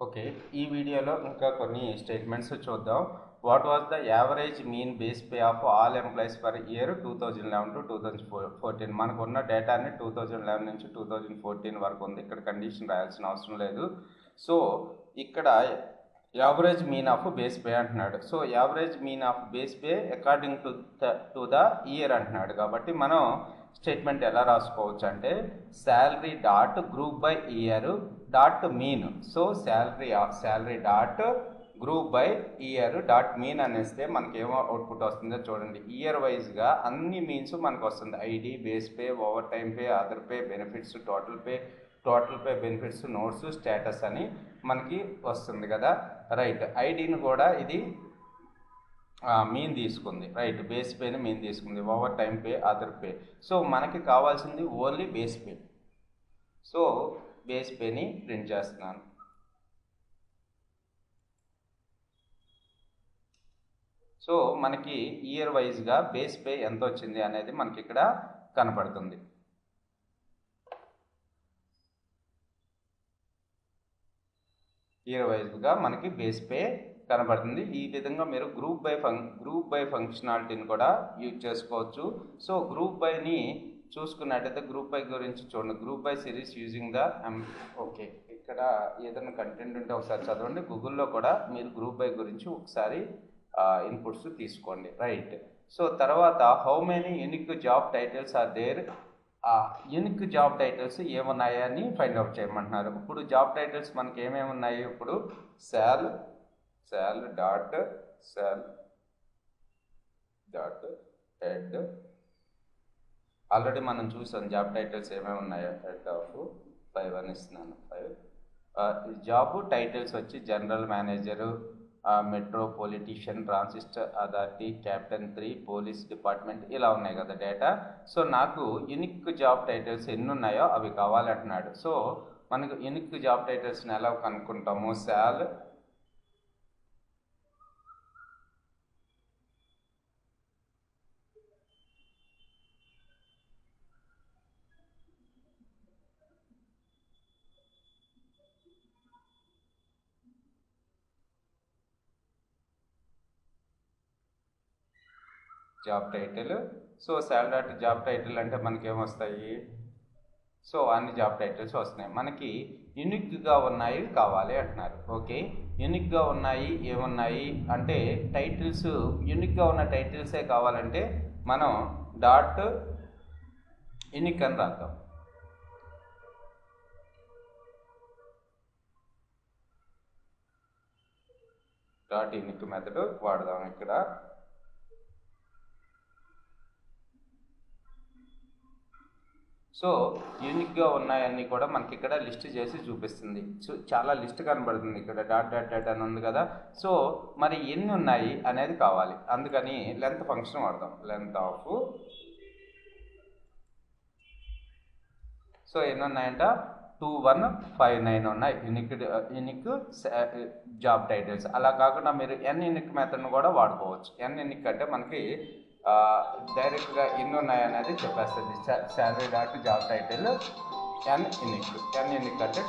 Okay, ఈ వీడియోలో ఇంకా కొన్ని స్టేట్మెంట్స్ చూద్దాం. What was the average mean base pay of all employees for year 2011 to 2014? మనకున్న డేటాని 2011 నుంచి 2014 వరకు ఉంది. ఇక్కడ కండిషన్ రాయాల్సిన అవసరం లేదు. సో ఇక్కడ average mean of base pay అంటున్నాడు. So average mean of base pay according to the year అంటున్నాడు. కాబట్టి మనం స్టేట్మెంట్ ఎలా రాసుకోవచ్చు అంటే salary dot group by year dot mean. So salary dot group by year dot mean అనేస్తే మనకి ఏమో అవుట్పుట్ వస్తుందో చూడండి. ఇయర్ వైజ్గా అన్ని మీన్స్ మనకు వస్తుంది. ID, base pay, over time pay, other pay, benefits, total pay, benefits, notes, status అని మనకి వస్తుంది కదా. రైట్, ఐడిని కూడా ఇది మీన్ తీసుకుంది. రైట్, బేస్ పేని మీన్ తీసుకుంది. Over time pay, other pay. So మనకి కావాల్సింది only base pay. So base పేని ప్రింట్ చేస్తున్నాను. సో మనకి ఇయర్ వైజ్గా బేస్ పే ఎంత వచ్చింది అనేది మనకి ఇక్కడ కనపడుతుంది. ఇయర్ వైజ్గా మనకి బేస్ పే కనబడుతుంది. ఈ విధంగా మీరు గ్రూప్ బై ఫంక్షనాలిటీని కూడా యూజ్ చేసుకోవచ్చు. సో గ్రూప్ బైని చూసుకున్నట్టయితే గ్రూప్ బై గురించి చూడండి. Group by series using the okay, ఇక్కడ ఏదైనా కంటెంట్ ఉంటే ఒకసారి చదవండి. గూగుల్లో కూడా మీరు గ్రూప్ బై గురించి ఒకసారి ఇన్పుట్స్ తీసుకోండి. రైట్, సో తర్వాత how many unique job titles are there? Unique job titles ఏమున్నాయని ఫైండ్ అవుట్ చేయమంటున్నారు. ఇప్పుడు జాబ్ టైటిల్స్ మనకి ఏమేమి ఉన్నాయి? ఇప్పుడు శాల్ డాట్ హెడ్. ఆల్రెడీ మనం చూసాం జాబ్ టైటిల్స్ ఏమేమి ఉన్నాయో. హెడ్ ఆఫ్ 5 అని ఇస్తున్నాను. 5 జాబ్ టైటిల్స్ వచ్చి general manager, metropolitan, transit authority, captain 3, police department, ఇలా ఉన్నాయి కదా డేటా. సో నాకు యూనిక్ జాబ్ టైటిల్స్ ఎన్ని ఉన్నాయో అవి కావాలంటున్నాడు. సో మనకు యూనిక్ జాబ్ టైటిల్స్ని ఎలా కనుక్కుంటాము? Sal job title. So sal dot job title అంటే మనకి ఏమొస్తాయి? సో అన్ని జాబ్ టైటిల్స్ వస్తున్నాయి. మనకి యూనిక్గా ఉన్నాయి కావాలి అంటున్నారు. ఓకే, యూనిక్గా ఉన్నాయి ఏమున్నాయి అంటే టైటిల్స్, యూనిక్గా ఉన్న టైటిల్సే కావాలంటే మనం డాట్ యూనిక్ అని రాద్దాం. డాట్ యూనిక్ మెథడ్ వాడదాం ఇక్కడ. సో యూనిక్గా ఉన్నాయన్నీ కూడా మనకి ఇక్కడ లిస్ట్ చేసి చూపిస్తుంది. సో చాలా లిస్ట్ కనబడుతుంది ఇక్కడ. డాట్ డాట్ డాట్ అని ఉంది కదా. సో మరి ఎన్ని ఉన్నాయి అనేది కావాలి. అందుకని లెంత్ ఫంక్షన్ వాడదాం. Length of. సో ఎన్ని ఉన్నాయంట? 2159 ఉన్నాయి యూనిక్ జాబ్ టైటిల్స్. అలా కాకుండా మీరు ఎన్ యూనిక్ మెథడ్ను కూడా వాడుకోవచ్చు. ఎన్ యూనిక్ అంటే మనకి డైరెక్ట్గా ఎన్ని ఉన్నాయనేది చెప్పేస్తుంది. శాలరీ డాట్ జాబ్ టైటిల్ ఎన్ యూనిక్ అంటే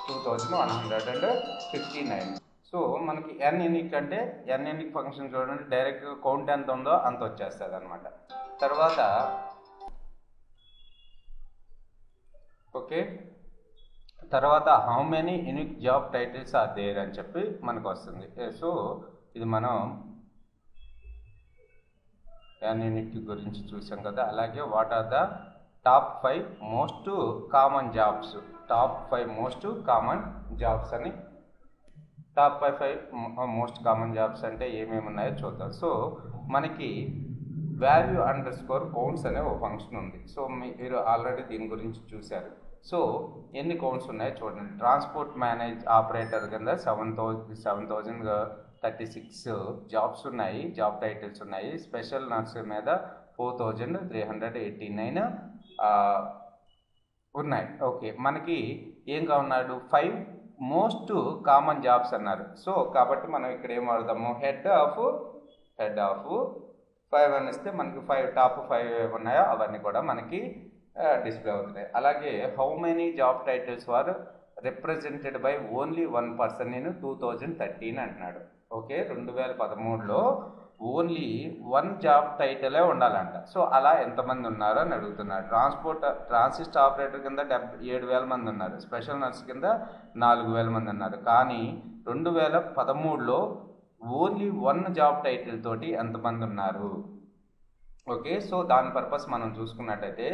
2159. సో మనకి ఎన్ యూనిక్ అంటే ఎన్ యూనిక్ ఫంక్షన్ చూడండి, డైరెక్ట్గా కౌంట్ ఎంత ఉందో అంత వచ్చేస్తుంది అనమాట. తర్వాత ఓకే, తర్వాత how many unique job titles are there అని చెప్పి మనకు వస్తుంది. సో ఇది మనం ఎన్ యూనిక్ గురించి చూసాం కదా. అలాగే what are the top 5 most common jobs? Top 5 most common jobs అని. టాప్ 5 మోస్ట్ కామన్ జాబ్స్ అంటే ఏమేమి ఉన్నాయో చూద్దాం. సో మనకి value_counts అనే ఒక ఫంక్షన్ ఉంది. సో మీరు ఆల్రెడీ దీని గురించి చూశారు. సో ఎన్ని కౌంట్స్ ఉన్నాయో చూడండి. ట్రాన్స్పోర్ట్ ఆపరేటర్ కింద 7036 జాబ్స్ ఉన్నాయి, జాబ్ టైటిల్స్ ఉన్నాయి. స్పెషల్ నర్స్ మీద 4389 ఉన్నాయి. ఓకే, మనకి ఏం కావన్నాడు? 5 మోస్ట్ కామన్ జాబ్స్ అన్నారు. సో కాబట్టి మనం ఇక్కడ ఏం వాడదాము? హెడ్ ఆఫ్ 5 అని ఇస్తే మనకి టాప్ 5 ఉన్నాయో అవన్నీ కూడా మనకి డిస్ప్లే అవుతున్నాయి. అలాగే how many job titles were represented by only 1 person in 2013 అంటున్నాడు. ఓకే, 2013లో ఓన్లీ 1 జాబ్ టైటిలే ఉండాలంట. సో అలా ఎంతమంది ఉన్నారు అని అడుగుతున్నాడు. ట్రాన్సిస్ట్ ఆపరేటర్ కింద 7,000 మంది ఉన్నారు, స్పెషల్ నర్స్ కింద 4,000 మంది ఉన్నారు. కానీ 2013లో ఓన్లీ 1 జాబ్ టైటిల్ తోటి ఎంతమంది ఉన్నారు? ఓకే, సో దాని పర్పస్ మనం చూసుకున్నట్టయితే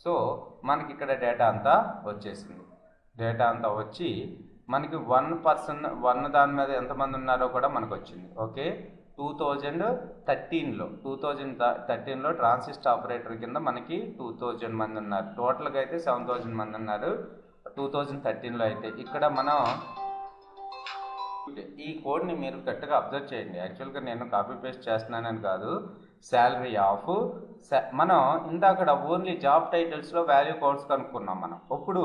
సో మనకి ఇక్కడ డేటా అంతా వచ్చేసింది. డేటా అంతా వచ్చి మనకి 1 పర్సన్ 1 దాని మీద ఎంతమంది ఉన్నారో కూడా మనకు వచ్చింది. ఓకే, 2013లో ట్రాన్సిస్ట్ ఆపరేటర్ కింద మనకి 2000 మంది ఉన్నారు. టోటల్గా అయితే 7,000 మంది ఉన్నారు 2013లో అయితే. ఇక్కడ మనం ఈ కోడ్ని మీరు కరెక్ట్గా అబ్జర్వ్ చేయండి. యాక్చువల్గా నేను కాపీ పేస్ట్ చేస్తున్నానని కాదు. శాలరీ ఆఫ్ మనం ఇందాక ఓన్లీ జాబ్ టైటిల్స్లో వాల్యూ కోడ్స్ కనుక్కున్నాం మనం. ఇప్పుడు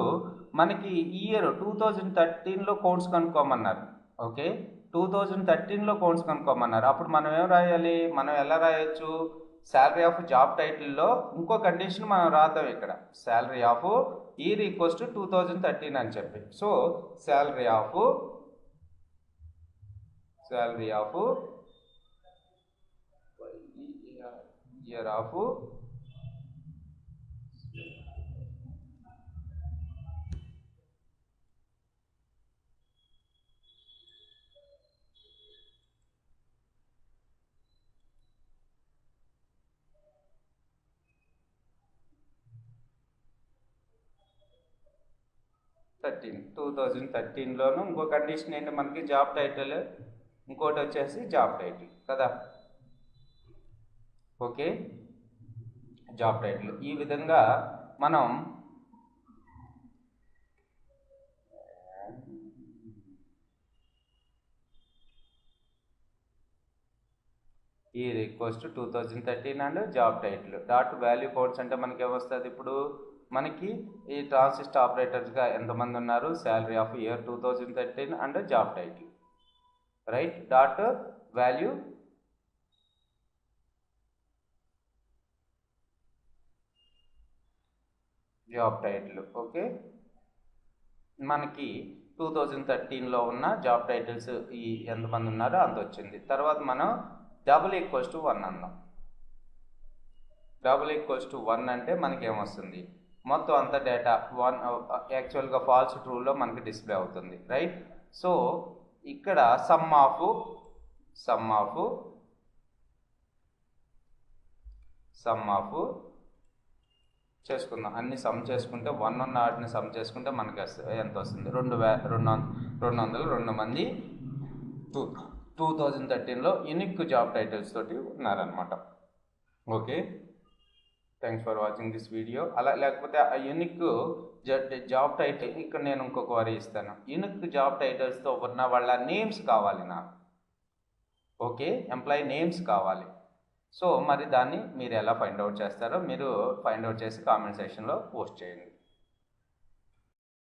మనకి ఇయర్ 2013లో కోడ్స్ కనుక్కోమన్నారు. ఓకే, 2013లో కోడ్స్ కనుక్కోమన్నారు. అప్పుడు మనం ఏం రాయాలి? మనం ఎలా రాయొచ్చు? శాలరీ ఆఫ్ జాబ్ టైటిల్లో ఇంకో కండిషన్ మనం రాద్దాం ఇక్కడ. Salary of year equals to 2013 అని చెప్పి. So salary of year of 2013లోను ఇంకో కండిషన్ ఏంటి మనకి? జాబ్ టైటిల్, ఇంకోటి వచ్చేసి జాబ్ టైటిల్ కదా. Okay, job title. ఈ విధంగా మనం year equals to 2013 and job title dot value codes అంటే మనకి ఏమొస్తుంది? ఇప్పుడు మనకి ఈ ట్రాన్సిస్ట్ ఆపరేటర్స్గా ఎంతమంది ఉన్నారు? Salary of year 2013 and job title, right, dot value job title. Okay, మనకి 2013లో ఉన్న జాబ్ టైటిల్స్ ఈ ఎంతమంది ఉన్నారో అంత వచ్చింది. తర్వాత మనం =1 అందాం. =1 అంటే మనకి ఏమొస్తుంది? మొత్తం అంత డేటా 1 యాక్చువల్గా ఫాల్స్ ట్రూలో మనకి డిస్ప్లే అవుతుంది, రైట్. సో ఇక్కడ సమ్ ఆఫ్ చేసుకుందాం. అన్ని సమ్ చేసుకుంటే 1 ఉన్న వాటిని సమ్ చేసుకుంటే మనకి ఎంత వస్తుంది? 202 మంది 2013లో యూనిక్ జాబ్ టైటిల్స్ తోటి ఉన్నారనమాట. Okay, thanks for watching this video. అలా లేకపోతే ఆ యూనిక్ జాబ్ టైటిల్ ఇక్కడ నేను ఇంకొక వరీ ఇస్తాను. యూనిక్ జాబ్ టైటిల్స్తో ఉన్న వాళ్ళ నేమ్స్ కావాలి నాకు. ఓకే, ఎంప్లాయీ నేమ్స్ కావాలి. సో మరి దాన్ని మీరు ఎలా ఫైండ్ అవుట్ చేస్తారో మీరు ఫైండ్ అవుట్ చేసి కామెంట్ సెక్షన్లో పోస్ట్ చేయండి.